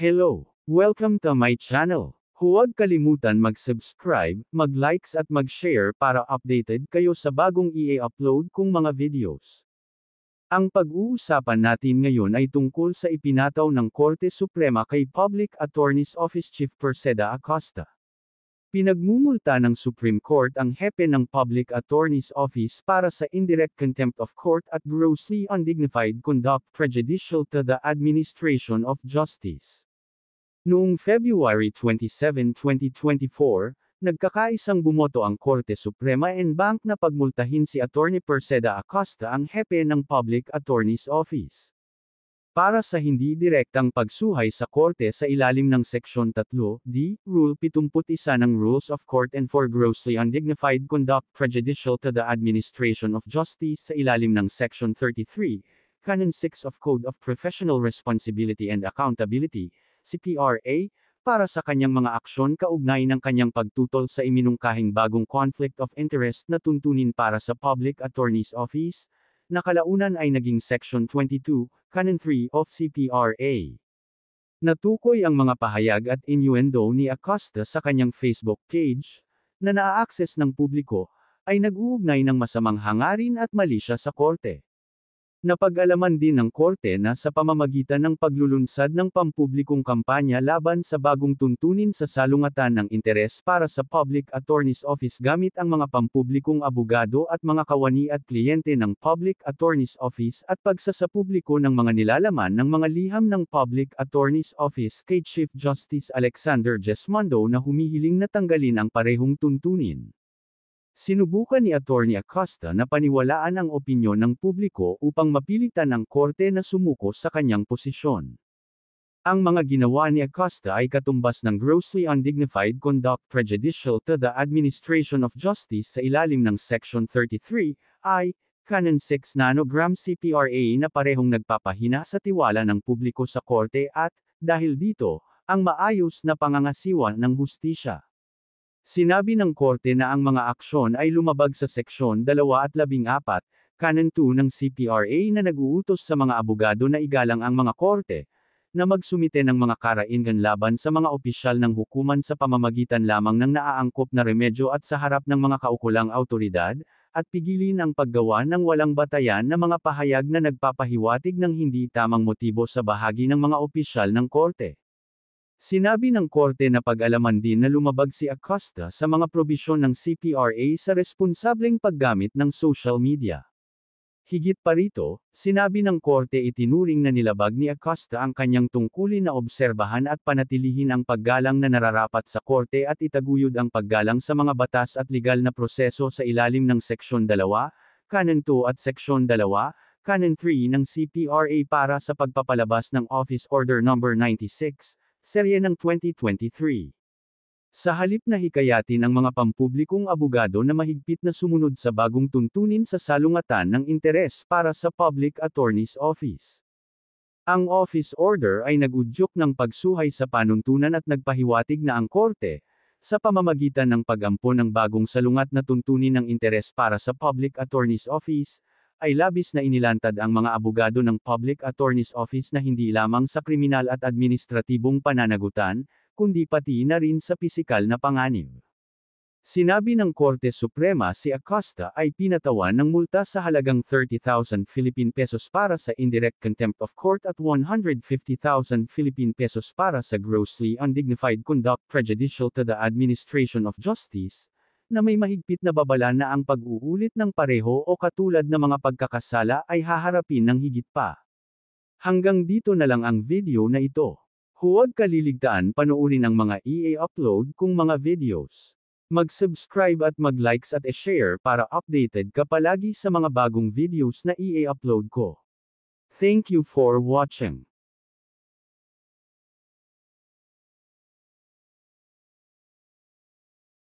Hello! Welcome to my channel. Huwag kalimutan mag-subscribe, mag-likes at mag-share para updated kayo sa bagong i-upload kong mga videos. Ang pag-uusapan natin ngayon ay tungkol sa ipinataw ng Korte Suprema kay Public Attorney's Office Chief Perseda Acosta. Pinagmumulta ng Supreme Court ang hepe ng Public Attorney's Office para sa indirect contempt of court at grossly undignified conduct prejudicial to the administration of justice. Noong February 27, 2024, nagkakaisang bumoto ang Korte Suprema en banc na pagmultahin si Attorney Perseda Acosta ang hepe ng Public Attorney's Office. Para sa hindi direktang pagsuhay sa korte sa ilalim ng Seksyon 3D, Rule 71 ng Rules of Court and for grossly undignified conduct prejudicial to the administration of justice sa ilalim ng Section 33, Canon 6 of Code of Professional Responsibility and Accountability, CPRA, para sa kanyang mga aksyon kaugnay ng kanyang pagtutol sa iminungkahing bagong conflict of interest na tuntunin para sa Public Attorney's Office, na kalaunan ay naging Section 22, Canon 3 of CPRA. Natukoy ang mga pahayag at innuendo ni Acosta sa kanyang Facebook page, na naa-access ng publiko, ay nag-uugnay ng masamang hangarin at mali siya sa korte. Napag-alaman din ng korte na sa pamamagitan ng paglulunsad ng pampublikong kampanya laban sa bagong tuntunin sa salungatan ng interes para sa Public Attorney's Office gamit ang mga pampublikong abogado at mga kawani at kliyente ng Public Attorney's Office at pagsasapubliko ng mga nilalaman ng mga liham ng Public Attorney's Office kay Chief Justice Alexander Gesmondo na humihiling na tanggalin ang parehong tuntunin. Sinubukan ni Attorney Acosta na paniwalaan ang opinyon ng publiko upang mapilitan ng korte na sumuko sa kanyang posisyon. Ang mga ginawa ni Acosta ay katumbas ng grossly undignified conduct prejudicial to the administration of justice sa ilalim ng Section 33, Canon 6 nanogram CPRA na parehong nagpapahina sa tiwala ng publiko sa korte at, dahil dito, ang maayos na pangangasiwa ng hustisya. Sinabi ng korte na ang mga aksyon ay lumabag sa Seksyon 214, Canon 2 ng CPRA na nag-uutos sa mga abogado na igalang ang mga korte, na magsumite ng mga karaingan laban sa mga opisyal ng hukuman sa pamamagitan lamang ng naaangkop na remedyo at sa harap ng mga kaukulang awtoridad, at pigilin ang paggawa ng walang batayan na mga pahayag na nagpapahiwatig ng hindi tamang motibo sa bahagi ng mga opisyal ng korte. Sinabi ng korte na pag-alaman din na lumabag si Acosta sa mga probisyon ng CPRA sa responsableng paggamit ng social media. Higit pa rito, sinabi ng korte itinuring na nilabag ni Acosta ang kanyang tungkulin na obserbahan at panatilihin ang paggalang na nararapat sa korte at itaguyod ang paggalang sa mga batas at legal na proseso sa ilalim ng Seksyon 2, Canon 2 at Seksyon 2, Canon 3 ng CPRA para sa pagpapalabas ng Office Order No. 96, serye ng 2023. Sa halip na hikayatin ang mga pampublikong abogado na mahigpit na sumunod sa bagong tuntunin sa salungatan ng interes para sa Public Attorney's Office. Ang Office Order ay nag-udyok ng pagsuhay sa panuntunan at nagpahiwatig na ang korte, sa pamamagitan ng pag-ampon ng bagong salungat na tuntunin ng interes para sa Public Attorney's Office, ay labis na inilantad ang mga abogado ng Public Attorney's Office na hindi lamang sa kriminal at administratibong pananagutan, kundi pati na rin sa pisikal na panganib. Sinabi ng Korte Suprema si Acosta ay pinatawan ng multa sa halagang 30,000 Philippine pesos para sa indirect contempt of court at 150,000 Philippine pesos para sa grossly undignified conduct prejudicial to the administration of justice, na may mahigpit na babala na ang pag-uulit ng pareho o katulad na mga pagkakasala ay haharapin ng higit pa. Hanggang dito na lang ang video na ito. Huwag kaliligtaan panoorin ang mga i-upload kong mga videos. Mag-subscribe at mag-likes at i-share para updated ka palagi sa mga bagong videos na i-upload ko. Thank you for watching.